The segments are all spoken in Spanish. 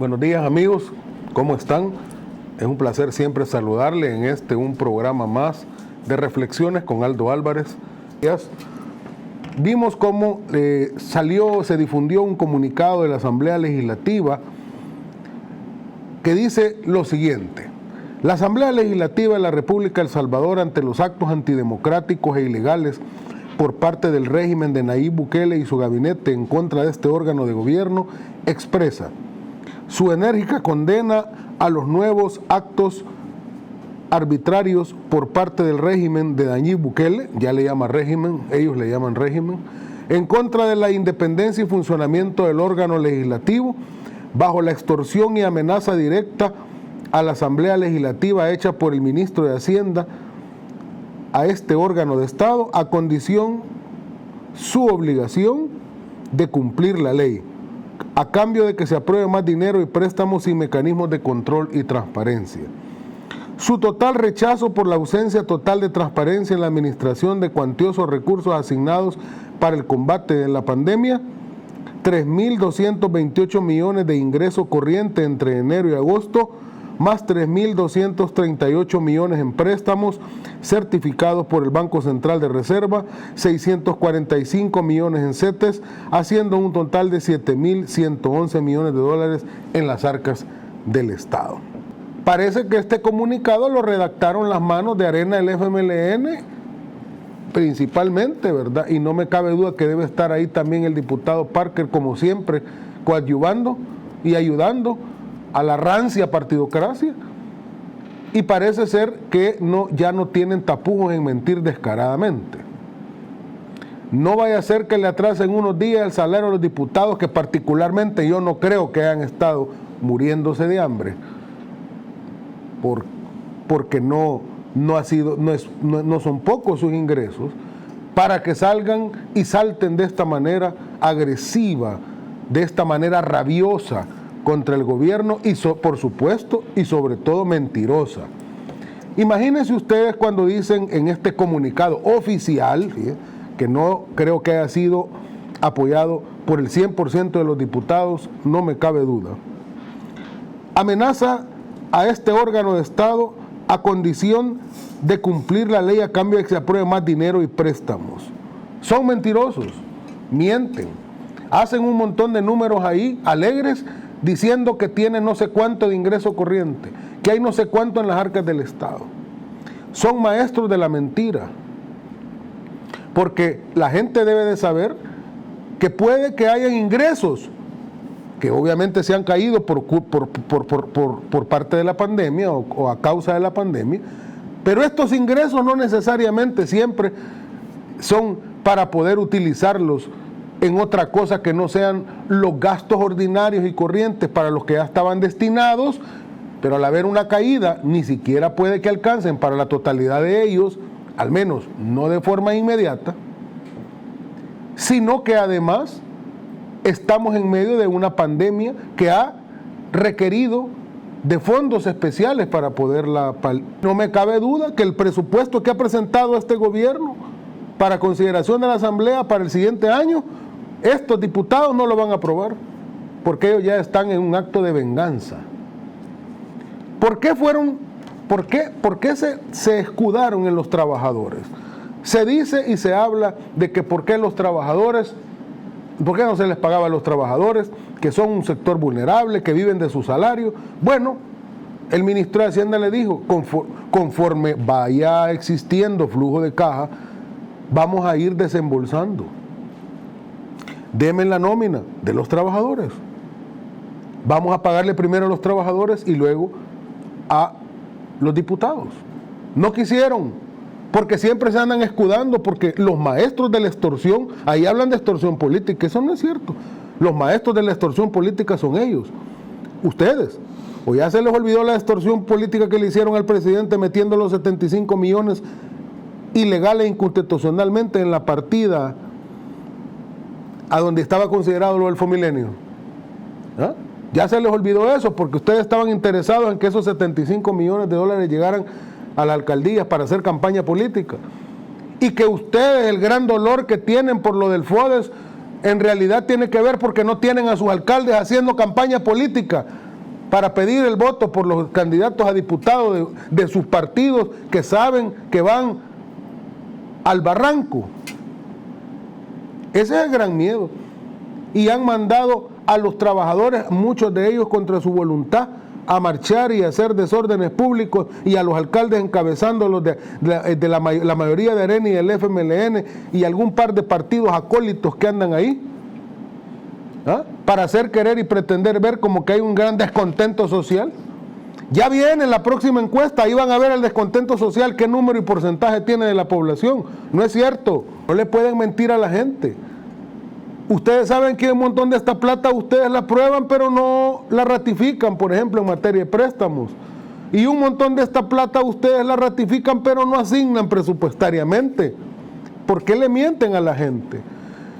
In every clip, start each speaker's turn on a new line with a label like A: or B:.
A: Buenos días amigos, ¿cómo están? Es un placer siempre saludarle en un programa más de Reflexiones con Aldo Álvarez. Vimos cómo se difundió un comunicado de la Asamblea Legislativa que dice lo siguiente: la Asamblea Legislativa de la República de El Salvador, ante los actos antidemocráticos e ilegales por parte del régimen de Nayib Bukele y su gabinete en contra de este órgano de gobierno, expresa su enérgica condena a los nuevos actos arbitrarios por parte del régimen de Nayib Bukele, ya le llama régimen, ellos le llaman régimen, en contra de la independencia y funcionamiento del órgano legislativo, bajo la extorsión y amenaza directa a la Asamblea Legislativa hecha por el ministro de Hacienda a este órgano de Estado, a condición su obligación de cumplir la ley, a cambio de que se apruebe más dinero y préstamos sin mecanismos de control y transparencia. Su total rechazo por la ausencia total de transparencia en la administración de cuantiosos recursos asignados para el combate de la pandemia, 3.228 millones de ingreso corriente entre enero y agosto, más 3.238 millones en préstamos certificados por el Banco Central de Reserva, 645 millones en CETES, haciendo un total de 7.111 millones de dólares en las arcas del Estado. Parece que este comunicado lo redactaron las manos de Arena del FMLN, principalmente, ¿verdad? Y no me cabe duda que debe estar ahí también el diputado Parker, como siempre, coadyuvando y ayudando a la rancia partidocracia, y parece ser que ya no tienen tapujos en mentir descaradamente. No vaya a ser que le atrasen unos días el salario a los diputados, que particularmente yo no creo que hayan estado muriéndose de hambre, porque no son pocos sus ingresos, para que salgan y salten de esta manera agresiva, de esta manera rabiosa contra el gobierno y por supuesto y sobre todo mentirosa. Imagínense ustedes cuando dicen en este comunicado oficial, que no creo que haya sido apoyado por el 100% de los diputados, no me cabe duda, amenaza a este órgano de Estado a condición de cumplir la ley a cambio de que se apruebe más dinero y préstamos. Son mentirosos, mienten, hacen un montón de números ahí alegres, diciendo que tiene no sé cuánto de ingreso corriente, que hay no sé cuánto en las arcas del Estado. Son maestros de la mentira, porque la gente debe de saber que puede que hayan ingresos que obviamente se han caído por parte de la pandemia o a causa de la pandemia, pero estos ingresos no necesariamente siempre son para poder utilizarlos en otra cosa que no sean los gastos ordinarios y corrientes para los que ya estaban destinados, pero al haber una caída ni siquiera puede que alcancen para la totalidad de ellos, al menos no de forma inmediata, sino que además estamos en medio de una pandemia que ha requerido de fondos especiales para poderla. No me cabe duda que el presupuesto que ha presentado este gobierno para consideración de la Asamblea para el siguiente año, estos diputados no lo van a aprobar, porque ellos ya están en un acto de venganza. ¿Por qué se escudaron en los trabajadores? Se dice y se habla de que por qué los trabajadores, por qué no se les pagaba a los trabajadores, que son un sector vulnerable, que viven de su salario. Bueno, el ministro de Hacienda le dijo, conforme vaya existiendo flujo de caja, vamos a ir desembolsando. Deme la nómina de los trabajadores. Vamos a pagarle primero a los trabajadores y luego a los diputados. No quisieron, porque siempre se andan escudando, porque los maestros de la extorsión, ahí hablan de extorsión política, eso no es cierto. Los maestros de la extorsión política son ellos, ustedes. O ya se les olvidó la extorsión política que le hicieron al presidente metiendo los 75 millones ilegales e inconstitucionalmente en la partida a donde estaba considerado lo del Fomilenio. ¿Ah? Ya se les olvidó eso, porque ustedes estaban interesados en que esos 75 millones de dólares llegaran a la alcaldía para hacer campaña política. Y que ustedes, el gran dolor que tienen por lo del FODES, en realidad tiene que ver porque no tienen a sus alcaldes haciendo campaña política. para pedir el voto por los candidatos a diputados de sus partidos que saben que van al barranco. Ese es el gran miedo. Y han mandado a los trabajadores, muchos de ellos contra su voluntad, a marchar y a hacer desórdenes públicos, y a los alcaldes encabezándolos de la mayoría de ARENA y del FMLN y algún par de partidos acólitos que andan ahí, para hacer querer y pretender ver como que hay un gran descontento social. Ya viene la próxima encuesta, ahí van a ver el descontento social, qué número y porcentaje tiene de la población. No es cierto, no le pueden mentir a la gente. Ustedes saben que un montón de esta plata ustedes la aprueban, pero no la ratifican, por ejemplo, en materia de préstamos. Y un montón de esta plata ustedes la ratifican, pero no asignan presupuestariamente. ¿Por qué le mienten a la gente?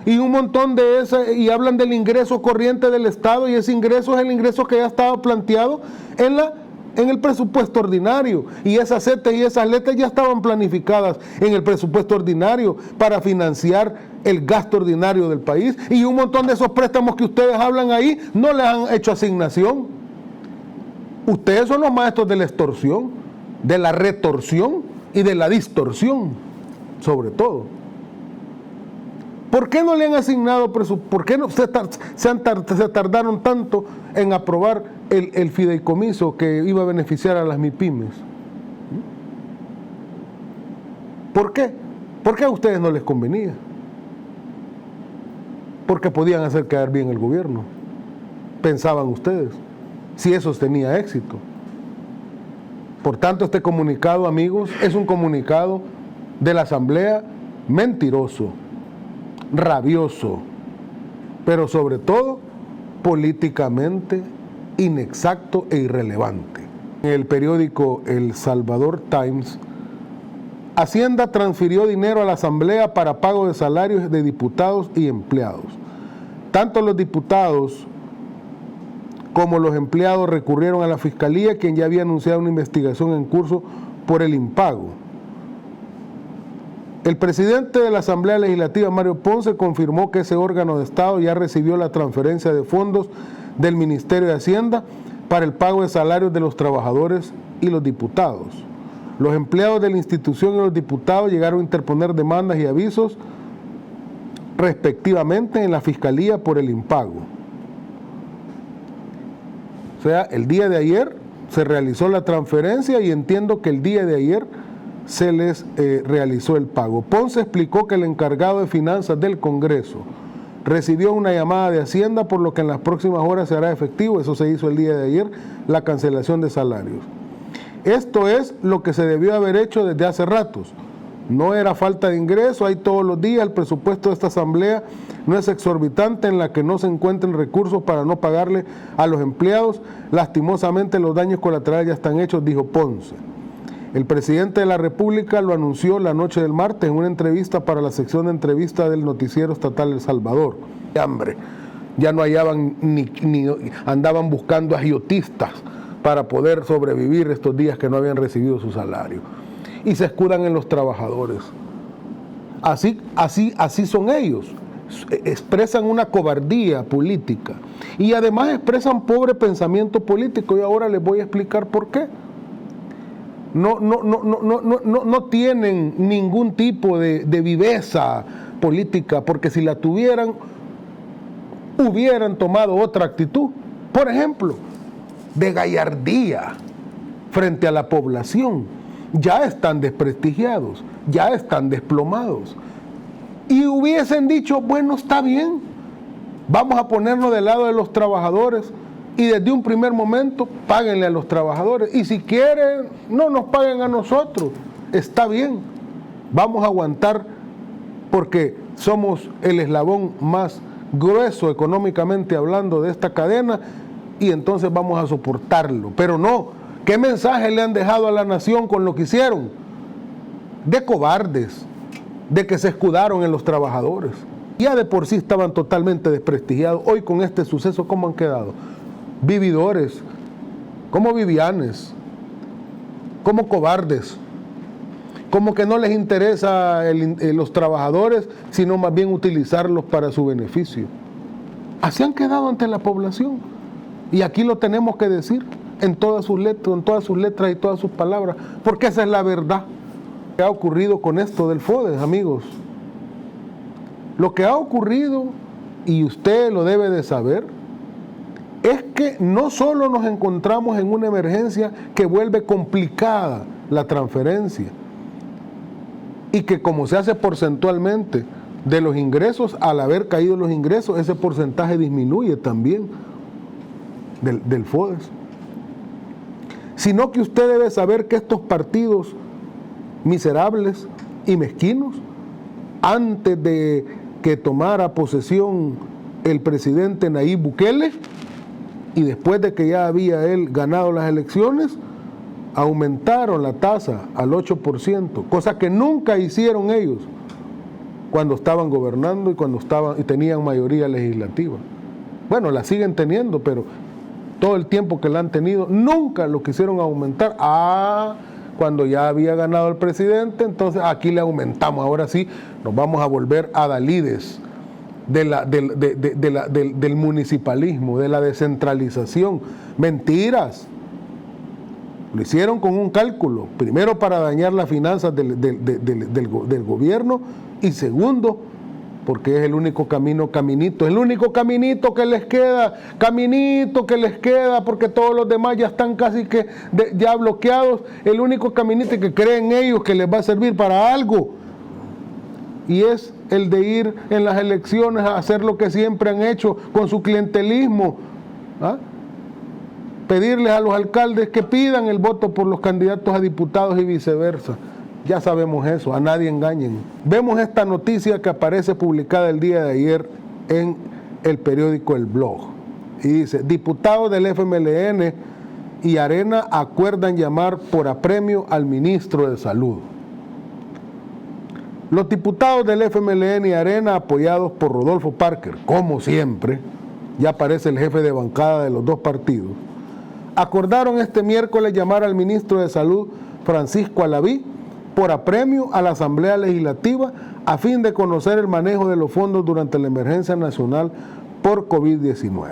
A: Y un montón de ese, y hablan del ingreso corriente del Estado, y ese ingreso es el ingreso que ya estaba planteado en el presupuesto ordinario, y esas CETES y esas LETES ya estaban planificadas en el presupuesto ordinario para financiar el gasto ordinario del país, y un montón de esos préstamos que ustedes hablan ahí no les han hecho asignación. Ustedes son los maestros de la extorsión, de la retorsión y de la distorsión, sobre todo. ¿Por qué no le han asignado presupuesto? ¿Por qué no se tardaron tanto en aprobar el fideicomiso que iba a beneficiar a las MIPYMES? ¿Por qué? ¿Por qué a ustedes no les convenía? Porque podían hacer quedar bien el gobierno, pensaban ustedes, si eso tenía éxito. Por tanto, este comunicado, amigos, es un comunicado de la Asamblea mentiroso, rabioso, pero sobre todo políticamente inexacto e irrelevante. En el periódico El Salvador Times, Hacienda transfirió dinero a la Asamblea para pago de salarios de diputados y empleados. Tanto los diputados como los empleados recurrieron a la Fiscalía, quien ya había anunciado una investigación en curso por el impago. El presidente de la Asamblea Legislativa, Mario Ponce, confirmó que ese órgano de Estado ya recibió la transferencia de fondos del Ministerio de Hacienda para el pago de salarios de los trabajadores y los diputados. Los empleados de la institución y los diputados llegaron a interponer demandas y avisos respectivamente en la Fiscalía por el impago. O sea, el día de ayer se realizó la transferencia y entiendo que el día de ayer se les realizó el pago. Ponce explicó que el encargado de finanzas del Congreso recibió una llamada de Hacienda, por lo que en las próximas horas se hará efectivo, eso se hizo el día de ayer, la cancelación de salarios. Esto es lo que se debió haber hecho desde hace ratos. No era falta de ingreso, hay todos los días, el presupuesto de esta asamblea no es exorbitante, en la que no se encuentren recursos para no pagarle a los empleados. Lastimosamente los daños colaterales ya están hechos, dijo Ponce. El presidente de la República lo anunció la noche del martes en una entrevista para la sección de entrevista del noticiero estatal El Salvador. Hambre, ya no hallaban ni andaban buscando agiotistas para poder sobrevivir estos días que no habían recibido su salario. Y se escudan en los trabajadores. Así son ellos. Expresan una cobardía política y además expresan pobre pensamiento político, y ahora les voy a explicar por qué. No tienen ningún tipo de viveza política, porque si la tuvieran, hubieran tomado otra actitud. Por ejemplo, de gallardía frente a la población. Ya están desprestigiados, ya están desplomados. Y hubiesen dicho, bueno, está bien, vamos a ponernos del lado de los trabajadores y desde un primer momento páguenle a los trabajadores. Y si quieren, no nos paguen a nosotros, está bien, vamos a aguantar porque somos el eslabón más grueso económicamente hablando de esta cadena, y entonces vamos a soportarlo. Pero no, ¿qué mensaje le han dejado a la nación con lo que hicieron? De cobardes, de que se escudaron en los trabajadores. Ya de por sí estaban totalmente desprestigiados. Hoy con este suceso, ¿cómo han quedado? Vividores, como vivianes, como cobardes, como que no les interesa los trabajadores, sino más bien utilizarlos para su beneficio. Así han quedado ante la población. Y aquí lo tenemos que decir en todas sus letras y todas sus palabras, porque esa es la verdad. ¿Qué ha ocurrido con esto del FODES, amigos? Lo que ha ocurrido, y usted lo debe de saber, es que no solo nos encontramos en una emergencia que vuelve complicada la transferencia, y que como se hace porcentualmente de los ingresos, al haber caído los ingresos, ese porcentaje disminuye también del FODES, sino que usted debe saber que estos partidos miserables y mezquinos, antes de que tomara posesión el presidente Nayib Bukele, y después de que ya había él ganado las elecciones, aumentaron la tasa al 8%, cosa que nunca hicieron ellos cuando estaban gobernando y tenían mayoría legislativa. Bueno, la siguen teniendo, pero todo el tiempo que la han tenido, nunca lo quisieron aumentar. Cuando ya había ganado el presidente, entonces aquí le aumentamos. Ahora sí, nos vamos a volver adalides del municipalismo, de la descentralización. Mentiras. Lo hicieron con un cálculo, primero para dañar las finanzas del gobierno, y segundo, porque es el único caminito, el único caminito que les queda, porque todos los demás ya están casi que ya bloqueados, el único caminito que creen ellos que les va a servir para algo, y es el de ir en las elecciones a hacer lo que siempre han hecho con su clientelismo, pedirles a los alcaldes que pidan el voto por los candidatos a diputados y viceversa. Ya sabemos eso, a nadie engañen. Vemos esta noticia que aparece publicada el día de ayer en el periódico El Blog. Y dice, diputados del FMLN y Arena acuerdan llamar por apremio al ministro de Salud. Los diputados del FMLN y Arena, apoyados por Rodolfo Parker, como siempre, ya aparece el jefe de bancada de los dos partidos, acordaron este miércoles llamar al ministro de Salud, Francisco Alaví, por apremio a la Asamblea Legislativa a fin de conocer el manejo de los fondos durante la emergencia nacional por COVID-19.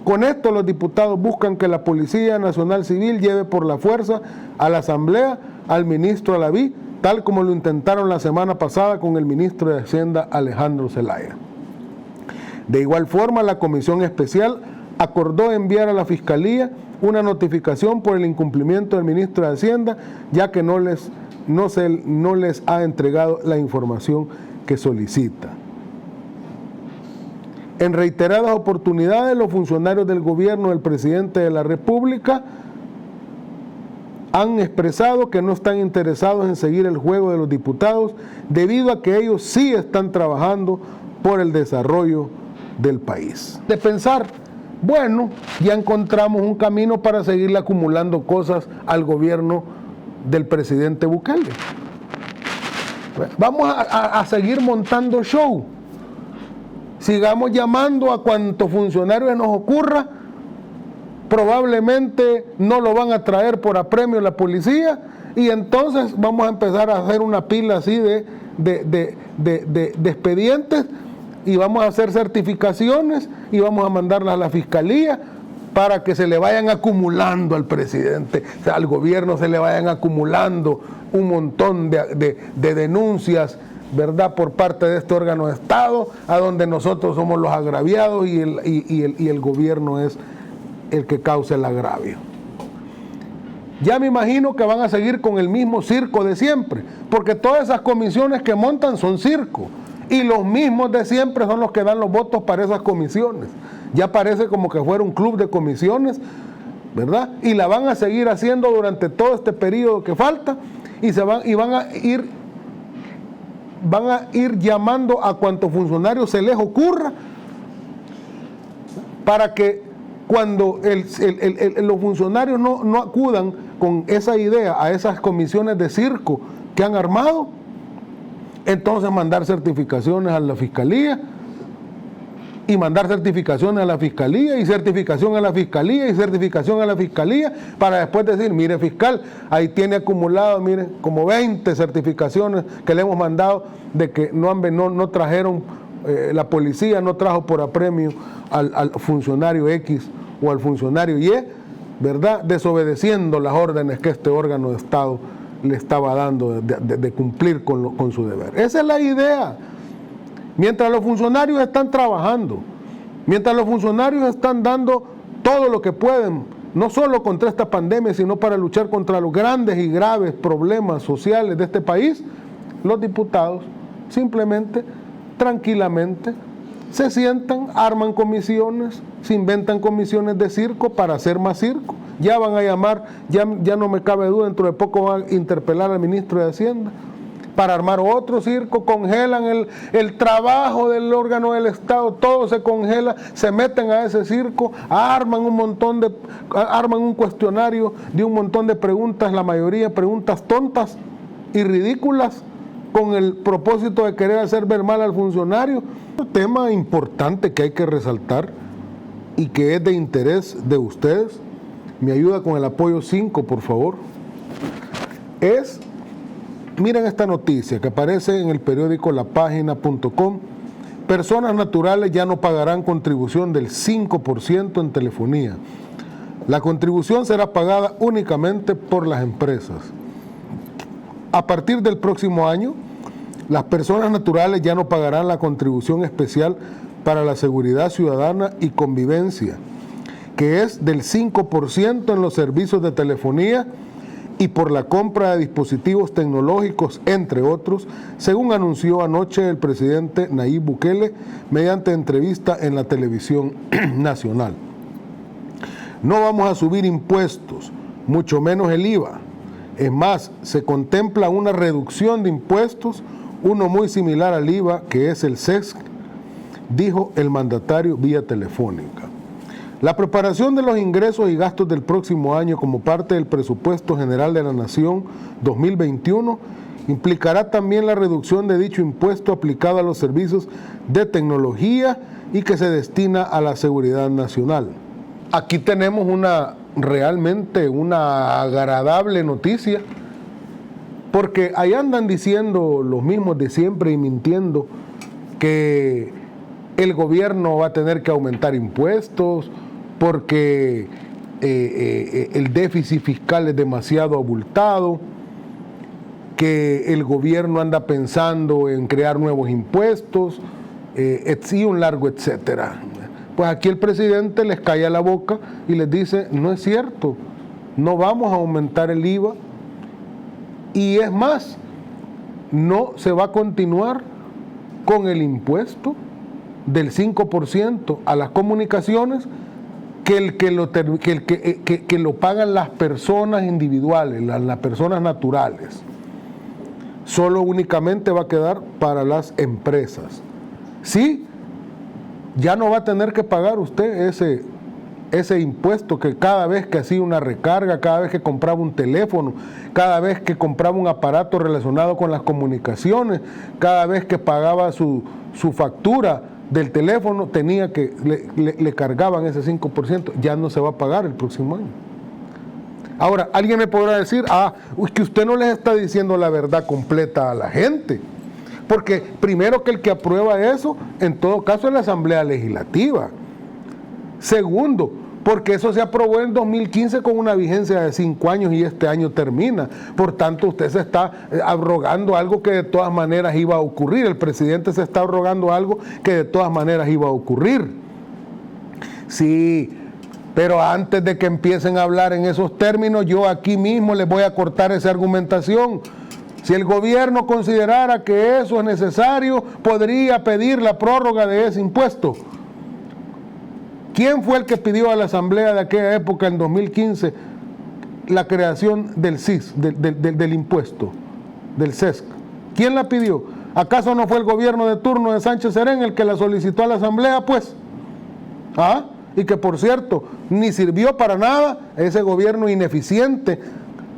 A: Con esto, los diputados buscan que la Policía Nacional Civil lleve por la fuerza a la Asamblea al ministro Alaví, tal como lo intentaron la semana pasada con el ministro de Hacienda, Alejandro Zelaya. De igual forma, la Comisión Especial acordó enviar a la Fiscalía una notificación por el incumplimiento del ministro de Hacienda, ya que no les ha entregado la información que solicita. En reiteradas oportunidades, los funcionarios del gobierno del presidente de la República han expresado que no están interesados en seguir el juego de los diputados, debido a que ellos sí están trabajando por el desarrollo del país. De pensar, bueno, ya encontramos un camino para seguirle acumulando cosas al gobierno del presidente Bukele. Vamos a seguir montando show. Sigamos llamando a cuantos funcionarios nos ocurra. Probablemente no lo van a traer por apremio la policía, y entonces vamos a empezar a hacer una pila así de expedientes, y vamos a hacer certificaciones y vamos a mandarlas a la Fiscalía para que se le vayan acumulando al presidente, o sea, al gobierno se le vayan acumulando un montón de denuncias, ¿verdad?, por parte de este órgano de Estado, a donde nosotros somos los agraviados y el gobierno es el que causa el agravio. Ya me imagino que van a seguir con el mismo circo de siempre, porque todas esas comisiones que montan son circo, y los mismos de siempre son los que dan los votos para esas comisiones. Ya parece como que fuera un club de comisiones, ¿verdad? Y la van a seguir haciendo durante todo este periodo que falta, y van a ir llamando a cuantos funcionarios se les ocurra, para que cuando los funcionarios no acudan con esa idea a esas comisiones de circo que han armado, entonces mandar certificaciones a la Fiscalía, y mandar certificaciones a la Fiscalía, y certificación a la Fiscalía, y certificación a la Fiscalía, para después decir, mire fiscal, ahí tiene acumulado, mire, como 20 certificaciones que le hemos mandado de que no trajeron, la policía no trajo por apremio al funcionario X o al funcionario Y, ¿verdad?, desobedeciendo las órdenes que este órgano de Estado le estaba dando de cumplir con su deber. Esa es la idea. Mientras los funcionarios están trabajando, mientras los funcionarios están dando todo lo que pueden, no solo contra esta pandemia, sino para luchar contra los grandes y graves problemas sociales de este país, los diputados simplemente, tranquilamente, se sientan, arman comisiones, se inventan comisiones de circo para hacer más circo. Ya van a llamar, ya no me cabe duda, dentro de poco van a interpelar al ministro de Hacienda para armar otro circo, congelan el trabajo del órgano del Estado, todo se congela, se meten a ese circo, arman un cuestionario de un montón de preguntas, la mayoría preguntas tontas y ridículas, con el propósito de querer hacer ver mal al funcionario. Un tema importante que hay que resaltar y que es de interés de ustedes, me ayuda con el apoyo 5, por favor, miren esta noticia que aparece en el periódico lapagina.com. Personas naturales ya no pagarán contribución del 5% en telefonía. La contribución será pagada únicamente por las empresas. A partir del próximo año, las personas naturales ya no pagarán la contribución especial para la seguridad ciudadana y convivencia, que es del 5% en los servicios de telefonía y por la compra de dispositivos tecnológicos, entre otros, según anunció anoche el presidente Nayib Bukele mediante entrevista en la televisión nacional. No vamos a subir impuestos, mucho menos el IVA. Es más, se contempla una reducción de impuestos, uno muy similar al IVA, que es el SESC, dijo el mandatario vía telefónica. La preparación de los ingresos y gastos del próximo año como parte del Presupuesto General de la Nación 2021 implicará también la reducción de dicho impuesto aplicado a los servicios de tecnología y que se destina a la seguridad nacional. Aquí tenemos realmente una agradable noticia, porque ahí andan diciendo los mismos de siempre y mintiendo que el gobierno va a tener que aumentar impuestos porque el déficit fiscal es demasiado abultado, que el gobierno anda pensando en crear nuevos impuestos, y un largo etcétera. Pues aquí el presidente les calla la boca y les dice, no es cierto, no vamos a aumentar el IVA, y es más, no se va a continuar con el impuesto del 5% a las comunicaciones que lo pagan las personas individuales, las personas naturales. Solo únicamente va a quedar para las empresas. Sí, ya no va a tener que pagar usted ese impuesto que cada vez que hacía una recarga, cada vez que compraba un teléfono, cada vez que compraba un aparato relacionado con las comunicaciones, cada vez que pagaba su factura del teléfono, le cargaban ese 5%, ya no se va a pagar el próximo año. Ahora, alguien me podrá decir, que usted no les está diciendo la verdad completa a la gente, porque primero que el que aprueba eso, en todo caso es la Asamblea Legislativa. Segundo, porque eso se aprobó en 2015 con una vigencia de 5 años y este año termina. Por tanto, usted se está abrogando algo que de todas maneras iba a ocurrir. El presidente se está abrogando algo que de todas maneras iba a ocurrir. Sí, pero antes de que empiecen a hablar en esos términos, yo aquí mismo les voy a cortar esa argumentación. Si el gobierno considerara que eso es necesario, podría pedir la prórroga de ese impuesto. ¿Quién fue el que pidió a la Asamblea de aquella época, en 2015, la creación del CIS, del impuesto, del SESC? ¿Quién la pidió? ¿Acaso no fue el gobierno de turno de Sánchez Serén el que la solicitó a la Asamblea, pues? Y que, por cierto, ni sirvió para nada ese gobierno ineficiente.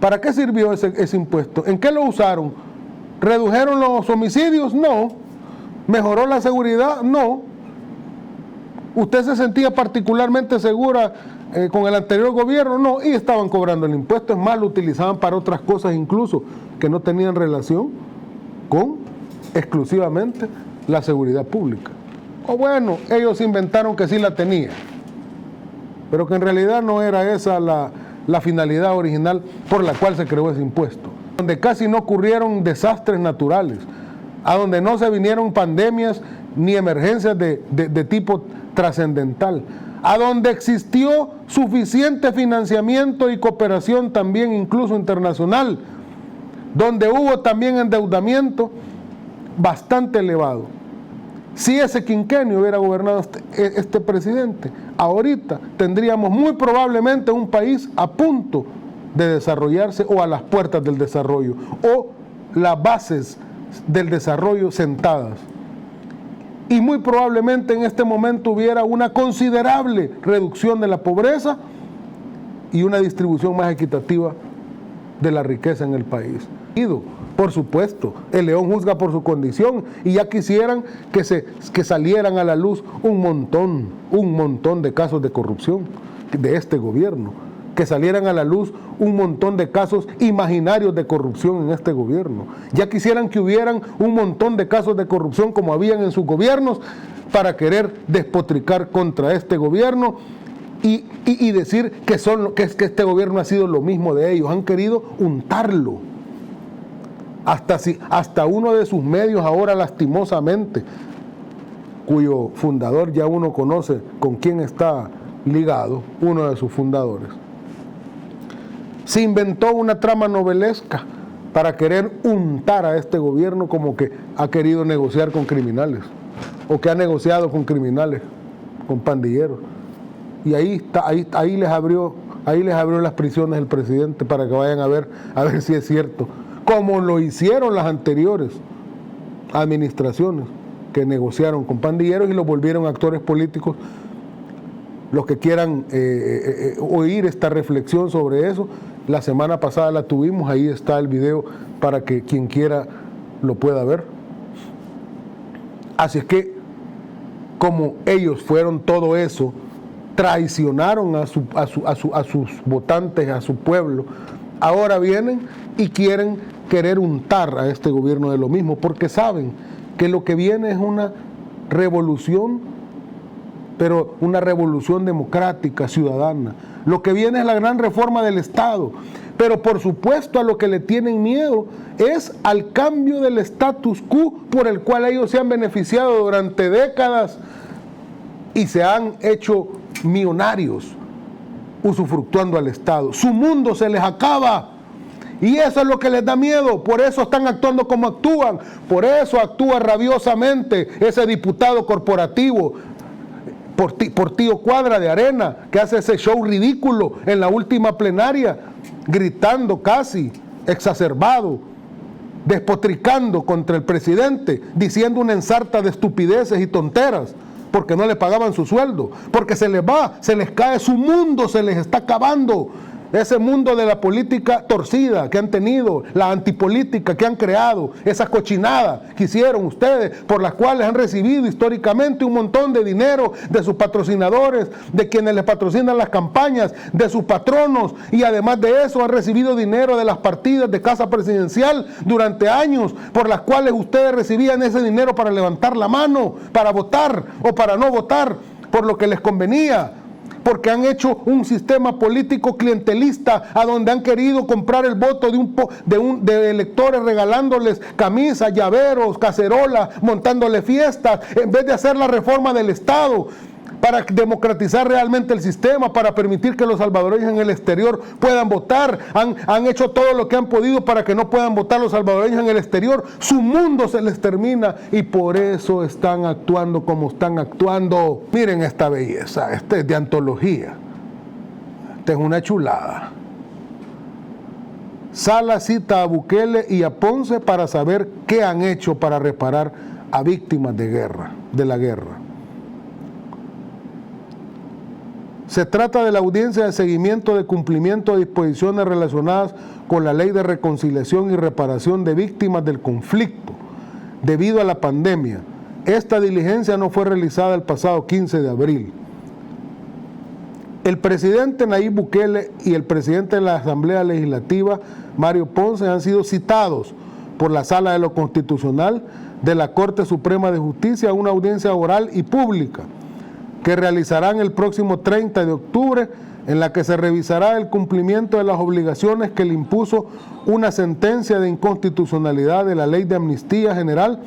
A: ¿Para qué sirvió ese impuesto? ¿En qué lo usaron? ¿Redujeron los homicidios? No. ¿Mejoró la seguridad? No. ¿Usted se sentía particularmente segura con el anterior gobierno? No, y estaban cobrando el impuesto, es más, lo utilizaban para otras cosas incluso que no tenían relación con exclusivamente la seguridad pública. O bueno, ellos inventaron que sí la tenían. pero que en realidad no era esa la finalidad original por la cual se creó ese impuesto. Donde casi no ocurrieron desastres naturales, a donde no se vinieron pandemias ni emergencias de tipo trascendental, a donde existió suficiente financiamiento y cooperación también incluso internacional, donde hubo también endeudamiento bastante elevado. Si ese quinquenio hubiera gobernado este presidente, ahorita tendríamos muy probablemente un país a punto de desarrollarse o a las puertas del desarrollo, o las bases del desarrollo sentadas. Y muy probablemente en este momento hubiera una considerable reducción de la pobreza y una distribución más equitativa de la riqueza en el país. Por supuesto, el león juzga por su condición, y ya quisieran que salieran a la luz un montón de casos de corrupción de este gobierno, que salieran a la luz un montón de casos imaginarios de corrupción en este gobierno. Ya quisieran que hubieran un montón de casos de corrupción como habían en sus gobiernos para querer despotricar contra este gobierno y decir que este gobierno ha sido lo mismo de ellos. Han querido untarlo. Hasta uno de sus medios ahora, lastimosamente, cuyo fundador ya uno conoce con quién está ligado, uno de sus fundadores, se inventó una trama novelesca para querer untar a este gobierno como que ha querido negociar con criminales, o que ha negociado con criminales, con pandilleros. Y ahí les abrió las prisiones el presidente para que vayan a ver si es cierto, como lo hicieron las anteriores administraciones que negociaron con pandilleros y los volvieron actores políticos. Los que quieran oír esta reflexión sobre eso, la semana pasada la tuvimos, ahí está el video para que quien quiera lo pueda ver. Así es que, como ellos fueron todo eso, traicionaron a sus votantes, a su pueblo, ahora vienen y querer untar a este gobierno de lo mismo, porque saben que lo que viene es una revolución, pero una revolución democrática, ciudadana. Lo que viene es la gran reforma del Estado, pero por supuesto a lo que le tienen miedo es al cambio del status quo por el cual ellos se han beneficiado durante décadas y se han hecho millonarios usufructuando al Estado. Su mundo se les acaba. Y eso es lo que les da miedo, por eso están actuando como actúan, por eso actúa rabiosamente ese diputado corporativo, Portillo Cuadra de Arena, que hace ese show ridículo en la última plenaria, gritando casi, exacerbado, despotricando contra el presidente, diciendo una ensarta de estupideces y tonteras, porque no le pagaban su sueldo, porque se les cae su mundo, se les está acabando. Ese mundo de la política torcida que han tenido, la antipolítica que han creado, esa cochinada que hicieron ustedes, por las cuales han recibido históricamente un montón de dinero de sus patrocinadores, de quienes les patrocinan las campañas, de sus patronos, y además de eso han recibido dinero de las partidas de Casa Presidencial durante años, por las cuales ustedes recibían ese dinero para levantar la mano, para votar o para no votar, por lo que les convenía. Porque han hecho un sistema político clientelista a donde han querido comprar el voto de electores regalándoles camisas, llaveros, cacerolas, montándole fiestas, en vez de hacer la reforma del Estado para democratizar realmente el sistema, para permitir que los salvadoreños en el exterior puedan votar. Han hecho todo lo que han podido para que no puedan votar los salvadoreños en el exterior. Su mundo se les termina y por eso están actuando como están actuando. Miren esta belleza, esta es de antología. Esta es una chulada. Sala cita a Bukele y a Ponce para saber qué han hecho para reparar a víctimas de la guerra. Se trata de la audiencia de seguimiento de cumplimiento de disposiciones relacionadas con la Ley de Reconciliación y Reparación de Víctimas del Conflicto debido a la pandemia. Esta diligencia no fue realizada el pasado 15 de abril. El presidente Nayib Bukele y el presidente de la Asamblea Legislativa, Mario Ponce, han sido citados por la Sala de lo Constitucional de la Corte Suprema de Justicia a una audiencia oral y pública que realizarán el próximo 30 de octubre, en la que se revisará el cumplimiento de las obligaciones que le impuso una sentencia de inconstitucionalidad de la Ley de Amnistía General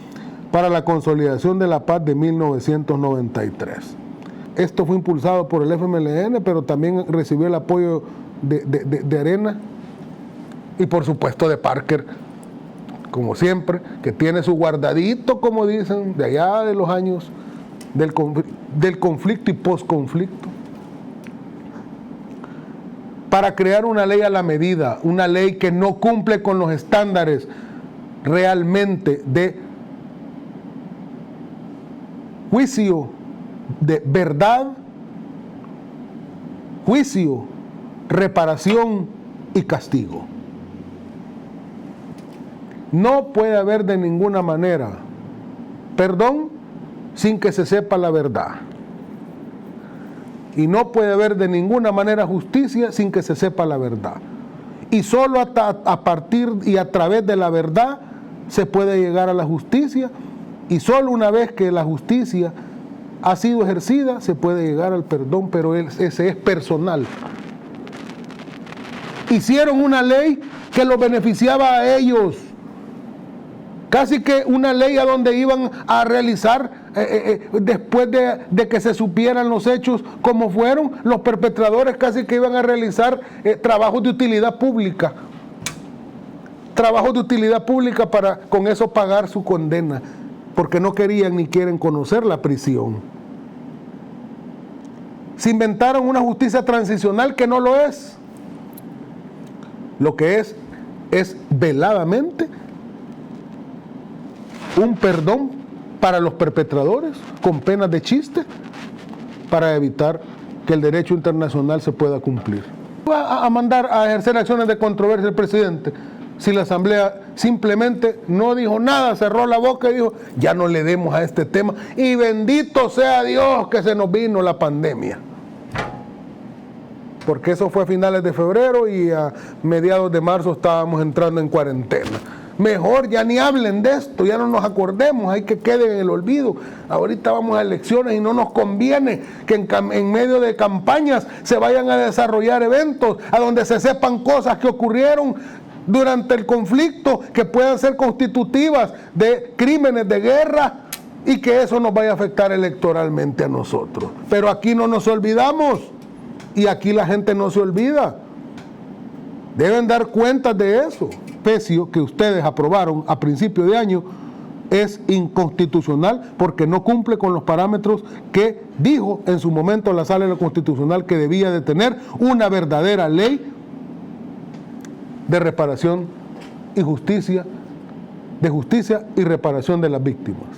A: para la Consolidación de la Paz de 1993. Esto fue impulsado por el FMLN, pero también recibió el apoyo de Arena y por supuesto de Parker, como siempre, que tiene su guardadito, como dicen, de allá de los años del conflicto y posconflicto, para crear una ley a la medida, una ley que no cumple con los estándares realmente de juicio, de verdad, juicio, reparación y castigo. No puede haber de ninguna manera perdón sin que se sepa la verdad. Y no puede haber de ninguna manera justicia sin que se sepa la verdad. Y solo a partir y a través de la verdad se puede llegar a la justicia, y solo una vez que la justicia ha sido ejercida se puede llegar al perdón, pero ese es personal. Hicieron una ley que los beneficiaba a ellos, casi que una ley a donde iban a realizar, después de que se supieran los hechos como fueron, los perpetradores casi que iban a realizar trabajos de utilidad pública. Trabajos de utilidad pública para con eso pagar su condena, porque no querían ni quieren conocer la prisión. Se inventaron una justicia transicional que no lo es. Lo que es veladamente un perdón para los perpetradores con penas de chiste para evitar que el derecho internacional se pueda cumplir. Va a mandar a ejercer acciones de controversia el presidente si la Asamblea simplemente no dijo nada, cerró la boca y dijo, ya no le demos a este tema, y bendito sea Dios que se nos vino la pandemia. Porque eso fue a finales de febrero y a mediados de marzo estábamos entrando en cuarentena. Mejor ya ni hablen de esto, ya no nos acordemos, hay que quede en el olvido. Ahorita vamos a elecciones y no nos conviene que en medio de campañas se vayan a desarrollar eventos a donde se sepan cosas que ocurrieron durante el conflicto que puedan ser constitutivas de crímenes de guerra y que eso nos vaya a afectar electoralmente a nosotros. Pero aquí no nos olvidamos y aquí la gente no se olvida. Deben dar cuenta de eso. Pecio que ustedes aprobaron a principio de año es inconstitucional porque no cumple con los parámetros que dijo en su momento la Sala de lo Constitucional que debía de tener una verdadera ley de reparación y justicia, de justicia y reparación de las víctimas.